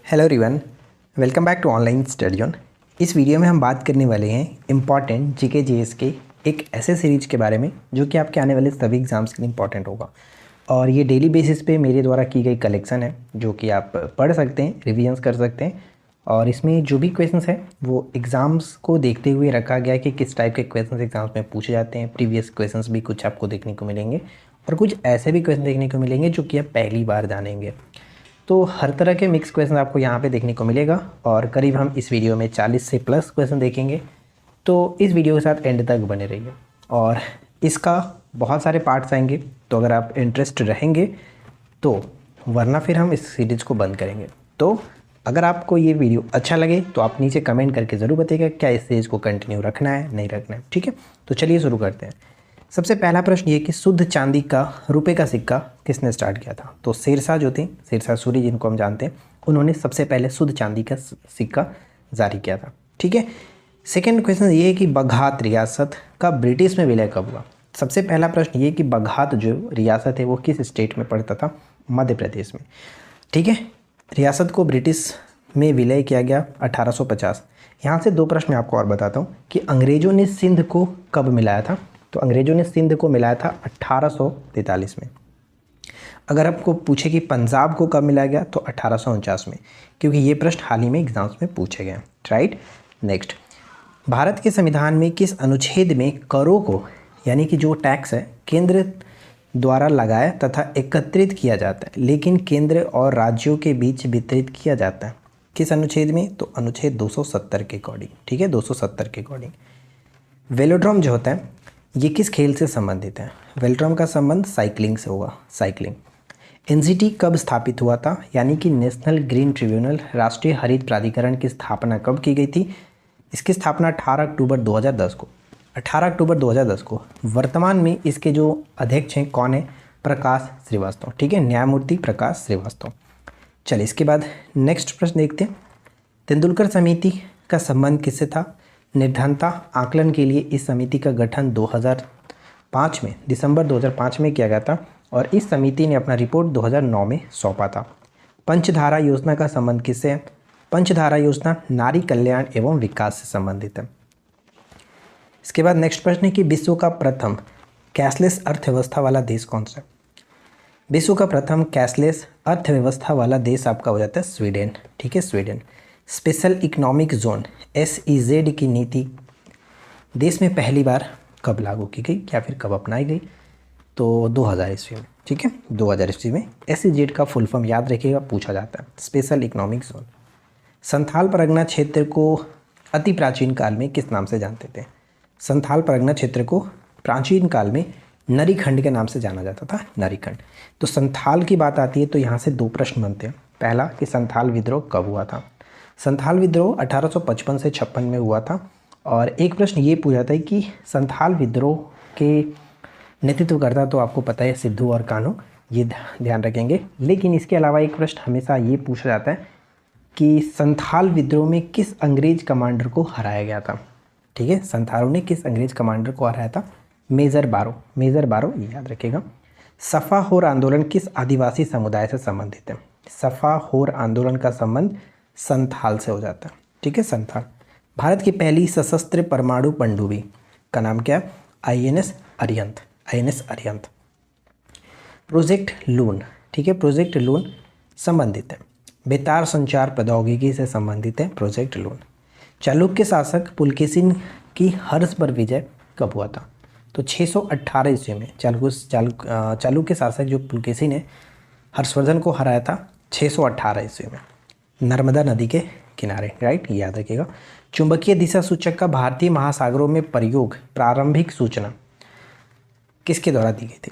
Hello everyone, welcome back to online study on. इस video में हम बात करने वाले हैं इम्पॉर्टेंट जीके जीएस के एक ऐसे सीरीज के बारे में जो कि आपके आने वाले सभी एग्जाम्स के लिए इम्पॉर्टेंट होगा। और ये डेली बेसिस पे मेरे द्वारा की गई कलेक्शन है जो कि आप पढ़ सकते हैं, रिविजन्स कर सकते हैं। और इसमें जो भी क्वेश्चंस हैं वो एग्ज़ाम्स को देखते हुए रखा गया है कि किस टाइप के क्वेश्चंस एग्जाम्स में पूछे जाते हैं। प्रीवियस क्वेश्चंस भी कुछ आपको देखने को मिलेंगे और कुछ ऐसे भी क्वेश्चन देखने को मिलेंगे जो कि आप पहली बार जानेंगे। तो हर तरह के मिक्स क्वेश्चन आपको यहाँ पे देखने को मिलेगा और करीब हम इस वीडियो में 40 से प्लस क्वेश्चन देखेंगे। तो इस वीडियो के साथ एंड तक बने रहिए और इसका बहुत सारे पार्ट्स आएंगे, तो अगर आप इंटरेस्ट रहेंगे तो, वरना फिर हम इस सीरीज़ को बंद करेंगे। तो अगर आपको ये वीडियो अच्छा लगे तो आप नीचे कमेंट करके ज़रूर बताइएगा क्या इस सीरीज़ को कंटिन्यू रखना है नहीं रखना है। ठीक है, तो चलिए शुरू करते हैं। सबसे पहला प्रश्न ये कि शुद्ध चांदी का रुपए का सिक्का किसने स्टार्ट किया था? तो शेरशाह जो थे, शेरशाह सूरी जिनको हम जानते हैं, उन्होंने सबसे पहले शुद्ध चांदी का सिक्का जारी किया था। ठीक है। सेकंड क्वेश्चन ये है कि बघात रियासत का ब्रिटिश में विलय कब हुआ? सबसे पहला प्रश्न ये कि बघात जो रियासत है वो किस स्टेट में पड़ता था? मध्य प्रदेश में। ठीक है। रियासत को ब्रिटिश में विलय किया गया 1850। यहाँ से दो प्रश्न मैं आपको और बताता हूँ कि अंग्रेज़ों ने सिंध को कब मिलाया था? तो अंग्रेज़ों ने सिंध को मिलाया था 1843 में। अगर आपको पूछे कि पंजाब को कब मिलाया गया तो 1849 में, क्योंकि ये प्रश्न हाल ही में एग्जाम्स में पूछे गए। राइट। नेक्स्ट, भारत के संविधान में किस अनुच्छेद में करों को, यानी कि जो टैक्स है, केंद्र द्वारा लगाया तथा एकत्रित किया जाता है लेकिन केंद्र और राज्यों के बीच वितरित किया जाता है? किस अनुच्छेद में? तो अनुच्छेद 270 के अकॉर्डिंग। ठीक है, 270 के अकॉर्डिंग। वेलोड्रोम जो होता है ये किस खेल से संबंधित है? वेलोड्रोम का संबंध साइकिलिंग से होगा, साइकिलिंग। एनजीटी कब स्थापित हुआ था? यानी कि नेशनल ग्रीन ट्रिब्यूनल, राष्ट्रीय हरित प्राधिकरण की स्थापना कब की गई थी? इसकी स्थापना 18 अक्टूबर 2010 को, 18 अक्टूबर 2010 को। वर्तमान में इसके जो अध्यक्ष हैं कौन है? प्रकाश श्रीवास्तव। ठीक है, न्यायमूर्ति प्रकाश श्रीवास्तव। चलिए इसके बाद नेक्स्ट प्रश्न देखते हैं। तेंदुलकर समिति का संबंध किससे था? निर्धनता आकलन के लिए इस समिति का गठन 2005 में, दिसंबर 2005 में किया गया था और इस समिति ने अपना रिपोर्ट 2009 में सौंपा था। पंचधारा योजना का संबंध किससे है? पंचधारा योजना नारी कल्याण एवं विकास से संबंधित है। इसके बाद नेक्स्ट प्रश्न है कि विश्व का प्रथम कैशलेस अर्थव्यवस्था वाला देश कौन सा है? विश्व का प्रथम कैशलेस अर्थव्यवस्था वाला देश आपका हो जाता है स्वीडन। ठीक है, Sweden. Special economic zone SEZ की नीति देश में पहली बार कब लागू की गई या फिर कब अपनाई गई? तो 2000 ईस्वी में। ठीक है, 2000 ईस्वी में। SEZ का फुल फॉर्म याद रखिएगा, पूछा जाता है, special economic zone. Santhal Pargana क्षेत्र को अति प्राचीन काल में किस नाम से जानते थे? संथाल परगना क्षेत्र को प्राचीन काल में नरीखंड के नाम से जाना जाता था, नरीखंड। तो संथाल की बात आती है तो यहाँ से दो प्रश्न बनते हैं। पहला कि संथाल विद्रोह कब हुआ था? संथाल विद्रोह 1855 से 56 में हुआ था। और एक प्रश्न ये पूछा था कि संथाल विद्रोह के नेतृत्वकर्ता तो आपको पता है सिद्धू और कान्हू, ये ध्यान रखेंगे। लेकिन इसके अलावा एक प्रश्न हमेशा ये पूछा जाता है कि संथाल विद्रोह में किस अंग्रेज कमांडर को हराया गया था? ठीक है, संथालों ने किस अंग्रेज कमांडर को हराया था? मेजर बारो, मेजर बारो, ये याद रखिएगा। सफा होर आंदोलन किस आदिवासी समुदाय से संबंधित है? सफा होर आंदोलन का संबंध संथाल से हो जाता है। ठीक है, संथाल। भारत की पहली सशस्त्र परमाणु पनडुब्बी का नाम क्या है? INS Arihant, INS Arihant. Project loon, ठीक है, प्रोजेक्ट लून संबंधित है, बेतार संचार प्रौद्योगिकी से संबंधित है प्रोजेक्ट लून। चालुक्य शासक पुलकेशिन की हर्ष पर विजय कब हुआ था? तो 618 ईस्वी में। चालुक्य शासक जो पुलकेशिन है, हर्षवर्धन को हराया था 618 ईस्वी में, नर्मदा नदी के किनारे। राइट, याद रखिएगा। चुंबकीय दिशा सूचक का भारतीय महासागरों में प्रयोग प्रारंभिक सूचना किसके द्वारा दी गई थी?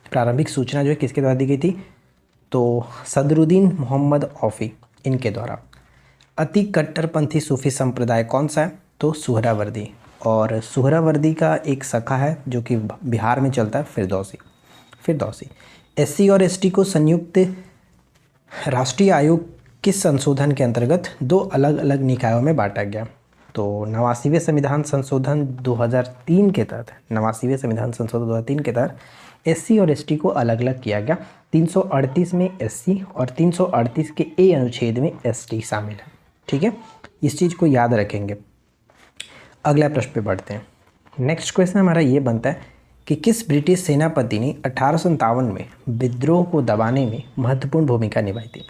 प्रारंभिक सूचना जो है किसके द्वारा दी गई थी? तो सदरुद्दीन मोहम्मद औफी, इनके द्वारा। अति कट्टरपंथी सूफी संप्रदाय कौन सा है? तो सुहरावर्दी। और सुहरावर्दी का एक शाखा है जो कि बिहार में चलता है, फिरदौसी, फिरदौसी। SC और ST को संयुक्त राष्ट्रीय आयोग किस संशोधन के अंतर्गत दो अलग अलग निकायों में बांटा गया? तो 89वें संविधान संशोधन 2003 के तहत, 89वें संविधान संशोधन 2003 के तहत एससी और एसटी को अलग अलग किया गया। 338 में एससी और 338 के ए अनुच्छेद में एसटी शामिल है। ठीक है, इस चीज़ को याद रखेंगे। अगला प्रश्न पे बढ़ते हैं। नेक्स्ट क्वेश्चन हमारा ये बनता है कि किस ब्रिटिश सेनापति ने 1857 में विद्रोह को दबाने में महत्वपूर्ण भूमिका निभाई थी?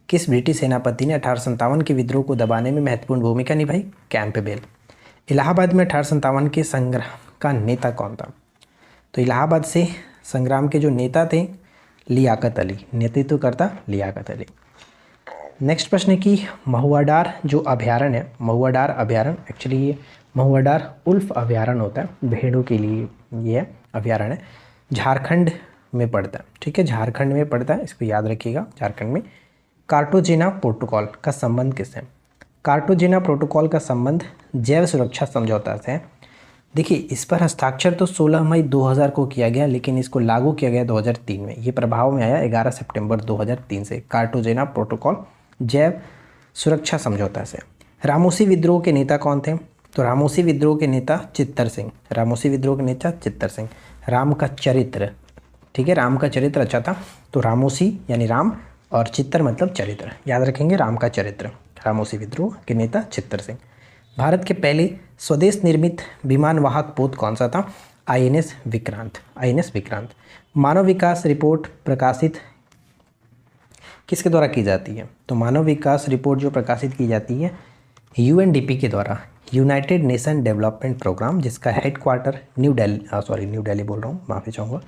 किस ब्रिटिश सेनापति ने 1857 के विद्रोह को दबाने में महत्वपूर्ण भूमिका निभाई? कैंपबेल। इलाहाबाद में 1857 के संग्राम का नेता कौन था? तो इलाहाबाद से संग्राम के जो नेता थे लियाकत अली, नेतृत्व करता लियाकत अली। नेक्स्ट प्रश्न है कि महुआडार जो अभयारण्य है, महुआडार अभयारण्य, एक्चुअली ये महुआडार उल्फ अभयारण्य होता है, भेड़ों के लिए ये अभयारण्य झारखंड में पड़ता है। ठीक है, झारखंड में पड़ता है, इसको याद रखिएगा, झारखंड में। कार्टागेना प्रोटोकॉल का संबंध किससे? कार्टागेना प्रोटोकॉल का संबंध जैव सुरक्षा समझौता से है। देखिए, इस पर हस्ताक्षर तो 16 मई 2000 को किया गया, लेकिन इसको लागू किया गया 2003 में। ये प्रभाव में आया 11 सितंबर 2003 से। कार्टागेना प्रोटोकॉल जैव सुरक्षा समझौता से। रामोसी विद्रोह के नेता कौन थे? तो रामोसी विद्रोह के नेता चित्तर सिंह। रामोसी विद्रोह के नेता चित्तर सिंह। राम का चरित्र, ठीक है, राम का चरित्र अच्छा था, तो रामोसी यानी राम और चित्तर मतलब चरित्र, याद रखेंगे, राम का चरित्र। रामोसी विद्रोह के नेता चित्तर सिंह। भारत के पहले स्वदेश निर्मित विमान वाहक पोत कौन सा था? आईएनएस विक्रांत। आईएनएस विक्रांत। मानव विकास रिपोर्ट प्रकाशित किसके द्वारा की जाती है? तो मानव विकास रिपोर्ट जो प्रकाशित की जाती है यूएनडीपी के द्वारा, यूनाइटेड नेशन डेवलपमेंट प्रोग्राम, जिसका हेडक्वार्टर न्यू दिल्ली बोल रहा हूँ, माफ़ी चाहूँगा,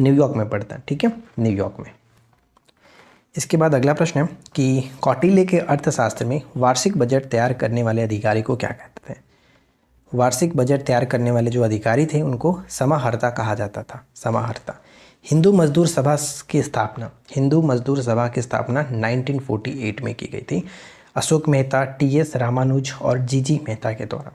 न्यूयॉर्क में पड़ता है। ठीक है, न्यूयॉर्क में। इसके बाद अगला प्रश्न है कि कौटिल्य के अर्थशास्त्र में वार्षिक बजट तैयार करने वाले अधिकारी को क्या कहते थे? वार्षिक बजट तैयार करने वाले जो अधिकारी थे उनको समाहर्ता कहा जाता था, समाहर्ता। हिंदू मजदूर सभा की स्थापना, हिंदू मजदूर सभा की स्थापना 1948 में की गई थी, अशोक मेहता, टीएस रामानुज और जीजी मेहता के द्वारा।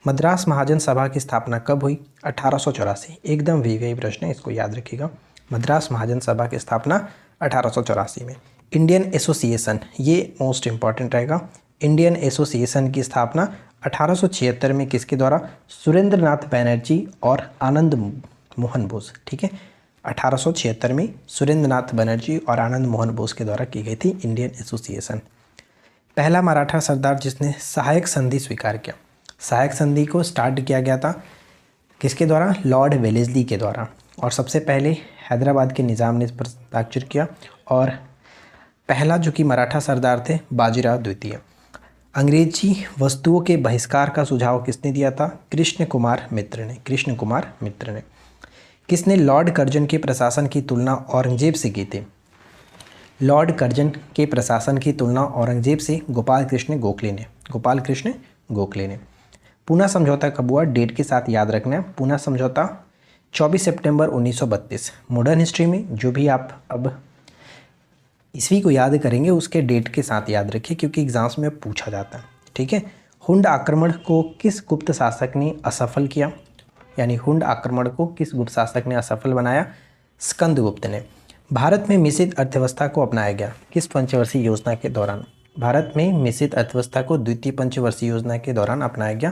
मद्रास महाजन सभा की स्थापना कब हुई? 1884। एकदम वीवीआई प्रश्न है, इसको याद रखिएगा। मद्रास महाजन सभा की स्थापना 1884 में। इंडियन एसोसिएशन, ये मोस्ट इंपॉर्टेंट रहेगा। इंडियन एसोसिएशन की स्थापना 1876 में किसके द्वारा? सुरेंद्र नाथ बैनर्जी और आनंद मोहन बोस। ठीक है, 1876 में सुरेंद्र नाथ बनर्जी और आनंद मोहन बोस के द्वारा की गई थी इंडियन एसोसिएशन। पहला मराठा सरदार जिसने सहायक संधि स्वीकार किया, सहायक संधि को स्टार्ट किया गया था किसके द्वारा? लॉर्ड वेलेस्ली के द्वारा। और सबसे पहले हैदराबाद के निज़ाम ने इस पर हस्ताक्षर किया। और पहला जो कि मराठा सरदार थे बाजीराव द्वितीय। अंग्रेजी वस्तुओं के बहिष्कार का सुझाव किसने दिया था? कृष्ण कुमार मित्र ने। कृष्ण कुमार मित्र ने। किसने लॉर्ड कर्जन के प्रशासन की तुलना औरंगजेब से की थी? लॉर्ड कर्जन के प्रशासन की तुलना औरंगजेब से गोपाल कृष्ण गोखले ने। गोपाल कृष्ण गोखले ने। पूना समझौता कब हुआ? डेट के साथ याद रखना है। पूना समझौता 24 सितंबर 1932। मॉडर्न हिस्ट्री में जो भी आप अब ईस्वी को याद करेंगे उसके डेट के साथ याद रखिए, क्योंकि एग्जाम्स में पूछा जाता है। ठीक है, हुंड आक्रमण को किस गुप्त शासक ने असफल किया? यानी हुंड आक्रमण को किस गुप्त शासक ने असफल बनाया? स्कंदगुप्त ने। भारत में मिश्रित अर्थव्यवस्था को अपनाया गया किस पंचवर्षीय योजना के दौरान? भारत में मिश्रित अर्थव्यवस्था को द्वितीय पंचवर्षीय योजना के दौरान अपनाया गया।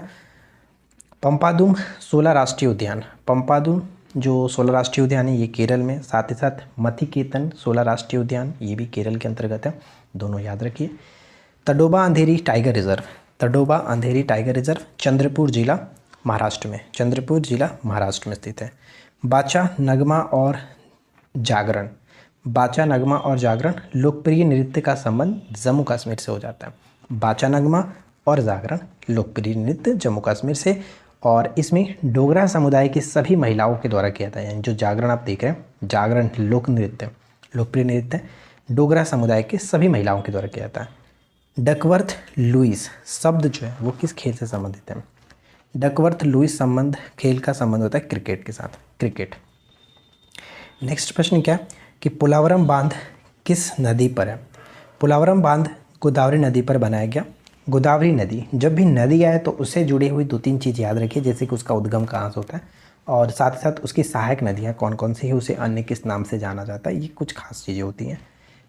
पंपादुम 16 राष्ट्रीय उद्यान, पंपादुम जो 16 राष्ट्रीय उद्यान है ये केरल में, साथ ही साथ मथिकेतन 16 राष्ट्रीय उद्यान ये भी केरल के अंतर्गत है, दोनों याद रखिए। तडोबा अंधेरी टाइगर रिजर्व, तडोबा अंधेरी टाइगर रिजर्व चंद्रपुर जिला महाराष्ट्र में, चंद्रपुर जिला महाराष्ट्र में स्थित है। बाचा नगमा और जागरण, बाचा नगमा और जागरण लोकप्रिय नृत्य का संबंध जम्मू कश्मीर से हो जाता है। बाचा नगमा और जागरण लोकप्रिय नृत्य जम्मू कश्मीर से, और इसमें डोगरा समुदाय की सभी महिलाओं के द्वारा किया जाता है। यानी जो जागरण आप देख रहे हैं, जागरण लोक नृत्य, लोकप्रिय नृत्य डोगरा समुदाय के सभी महिलाओं के द्वारा किया जाता है। डकवर्थ लुईस शब्द जो है वो किस खेल से संबंधित है? डकवर्थ लुईस संबंध खेल का संबंध होता है क्रिकेट के साथ, क्रिकेट। नेक्स्ट प्रश्न क्या है कि पोलावरम बांध किस नदी पर है? पोलावरम बांध गोदावरी नदी पर बनाया गया। गोदावरी नदी, जब भी नदी आए तो उससे जुड़ी हुई 2-3 चीज़ याद रखिए, जैसे कि उसका उद्गम कहाँ से होता है और साथ ही साथ उसकी सहायक नदियाँ कौन कौन सी है, उसे अन्य किस नाम से जाना जाता है, ये कुछ खास चीज़ें होती हैं।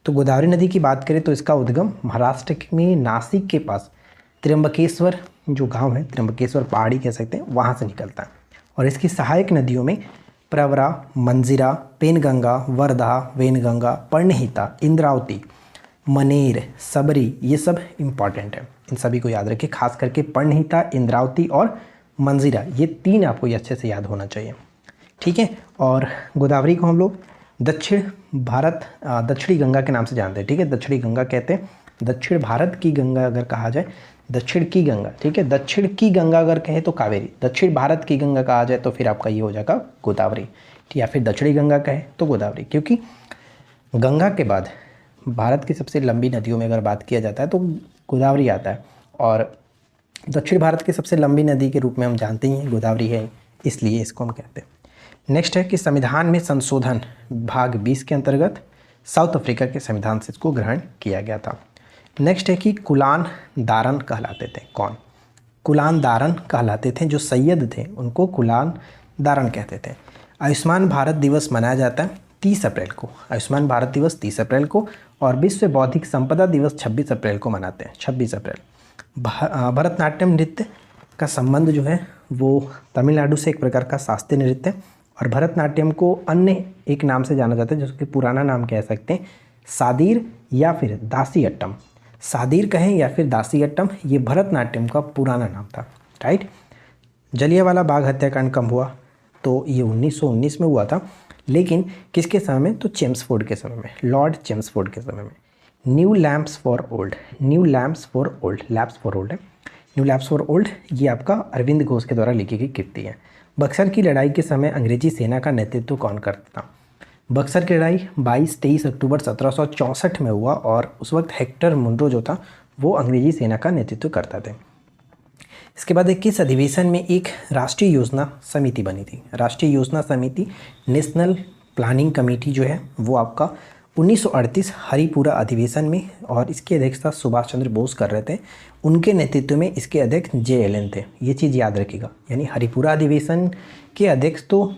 तो गोदावरी नदी की बात करें तो इसका उद्गम महाराष्ट्र में नासिक के पास त्र्यंबकेश्वर जो गाँव है, त्र्यंबकेश्वर पहाड़ी कह सकते हैं, वहाँ से निकलता है। और इसकी सहायक नदियों में प्रवरा, मंजिरा, पेनगंगा, वर्धा, वेनगंगा, पर्णहिता, इंद्रावती, मनेर, सबरी, ये सब इम्पॉर्टेंट है, इन सभी को याद रखिए। खास करके पर्णहिता, इंद्रावती और मंजिरा, ये 3 आपको ये अच्छे से याद होना चाहिए, ठीक है। और गोदावरी को हम लोग दक्षिण भारत दक्षिणी गंगा के नाम से जानते हैं, ठीक है। दक्षिणी गंगा कहते हैं, दक्षिण भारत की गंगा अगर कहा जाए, दक्षिण की गंगा, ठीक है। दक्षिण की गंगा अगर कहे तो कावेरी, दक्षिण भारत की गंगा कहा जाए तो फिर आपका ये हो जाएगा गोदावरी, या फिर दक्षिणी गंगा कहे तो गोदावरी। क्योंकि गंगा के बाद भारत की सबसे लंबी नदियों में अगर बात किया जाता है तो गोदावरी आता है, और दक्षिण भारत की सबसे लंबी नदी के रूप में हम जानते ही हैं गोदावरी है, इसलिए इसको हम कहते हैं। नेक्स्ट है कि संविधान में संशोधन भाग 20 के अंतर्गत साउथ अफ्रीका के संविधान से इसको ग्रहण किया गया था। नेक्स्ट है कि कुलान दारन कहलाते थे, कौन? कुलान दारन कहलाते थे, जो सैयद थे उनको कुलान दारन कहते थे। आयुष्मान भारत दिवस मनाया जाता है 30 अप्रैल को, आयुष्मान भारत दिवस 30 अप्रैल को, और विश्व बौद्धिक संपदा दिवस 26 अप्रैल को मनाते हैं, 26 अप्रैल। भरतनाट्यम नृत्य का संबंध जो है वो तमिलनाडु से एक प्रकार का शास्त्रीय नृत्य है, और भरतनाट्यम को अन्य एक नाम से जाना जाता है, जिसके पुराना नाम कह सकते हैं सादीर या फिर दासी अट्टम। सादीर कहें या फिर दासी अट्टम, ये भरतनाट्यम का पुराना नाम था, राइट। जलियांवाला बाग हत्याकांड कब हुआ? तो ये 1919 में हुआ था, लेकिन किसके समय में? तो चेम्सफोर्ड के समय में, लॉर्ड चेम्सफोर्ड के समय में। New lamps for old, new lamps for old, lamps for old है, न्यू लैम्प्स फॉर ओल्ड, ये आपका अरविंद घोष के द्वारा लिखी गई कृति है। बक्सर की लड़ाई के समय अंग्रेजी सेना का नेतृत्व कौन करता था? बक्सर की लड़ाई 22-23 अक्टूबर 1764 में हुआ, और उस वक्त हेक्टर मुनरो जो था वो अंग्रेजी सेना का नेतृत्व करता था। इसके बाद 21 अधिवेशन में एक राष्ट्रीय योजना समिति बनी थी, राष्ट्रीय योजना समिति, नेशनल प्लानिंग कमेटी जो है वो आपका 1938 हरिपुरा अधिवेशन में, और इसकी अध्यक्षता सुभाष चंद्र बोस कर रहे थे, उनके नेतृत्व में इसके अध्यक्ष JLN थे, ये चीज़ याद रखिएगा। यानी हरिपुरा अधिवेशन के अध्यक्ष तो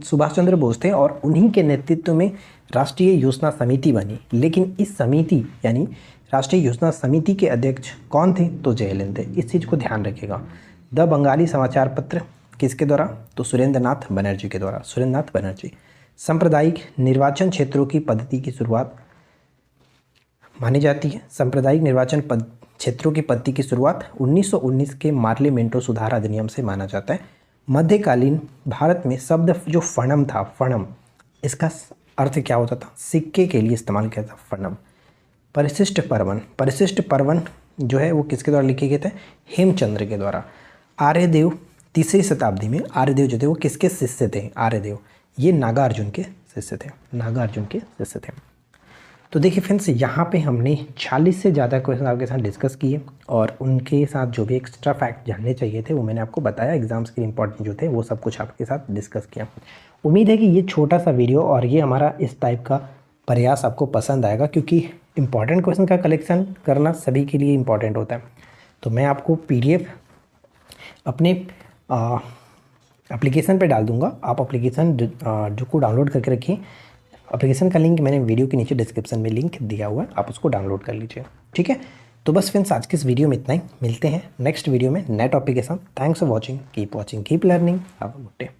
सुभाष चंद्र बोस थे, और उन्हीं के नेतृत्व में राष्ट्रीय योजना समिति बनी, लेकिन इस समिति यानी राष्ट्रीय योजना समिति के अध्यक्ष कौन थे? तो JLN थे, इस चीज़ को ध्यान रखिएगा। द बंगाली समाचार पत्र किसके द्वारा? तो सुरेंद्र नाथ बनर्जी के द्वारा, सुरेंद्र नाथ बनर्जी। सांप्रदायिक निर्वाचन क्षेत्रों की पद्धति की शुरुआत मानी जाती है, सांप्रदायिक निर्वाचन क्षेत्रों की पद्धति की शुरुआत 1919 के मार्लिमेंटो सुधार अधिनियम से माना जाता है। मध्यकालीन भारत में शब्द जो फणम था, फणम, इसका अर्थ क्या होता था? सिक्के के लिए इस्तेमाल किया था फणम। परिशिष्ट पर्वन, परिशिष्ट पर्वन जो है वो किसके द्वारा लिखे गए थे? हेमचंद्र के द्वारा। आर्यदेव 3री शताब्दी में, आर्यदेव जो थे वो किसके शिष्य थे? आर्यदेव ये नागार्जुन के शिष्य थे, नागार्जुन के शिष्य थे। तो देखिए फ्रेंड्स, यहाँ पे हमने 40 से ज़्यादा क्वेश्चन आपके साथ डिस्कस किए, और उनके साथ जो भी एक्स्ट्रा फैक्ट जानने चाहिए थे वो मैंने आपको बताया, एग्जाम्स के इंपॉर्टेंट जो थे वो सब कुछ आपके साथ डिस्कस किया। उम्मीद है कि ये छोटा सा वीडियो और ये हमारा इस टाइप का प्रयास आपको पसंद आएगा, क्योंकि इंपॉर्टेंट क्वेश्चन का कलेक्शन करना सभी के लिए इम्पॉर्टेंट होता है। तो मैं आपको PDF अपने एप्लीकेशन पे डाल दूंगा, आप एप्लीकेशन जो को डाउनलोड करके रखिए। एप्लीकेशन का लिंक मैंने वीडियो के नीचे डिस्क्रिप्शन में लिंक दिया हुआ है, आप उसको डाउनलोड कर लीजिए, ठीक है। तो बस फ्रेंड्स, आज के इस वीडियो में इतना ही, मिलते हैं नेक्स्ट वीडियो में नए टॉपिक के साथ। Thanks for watching, keep learning, have a good day.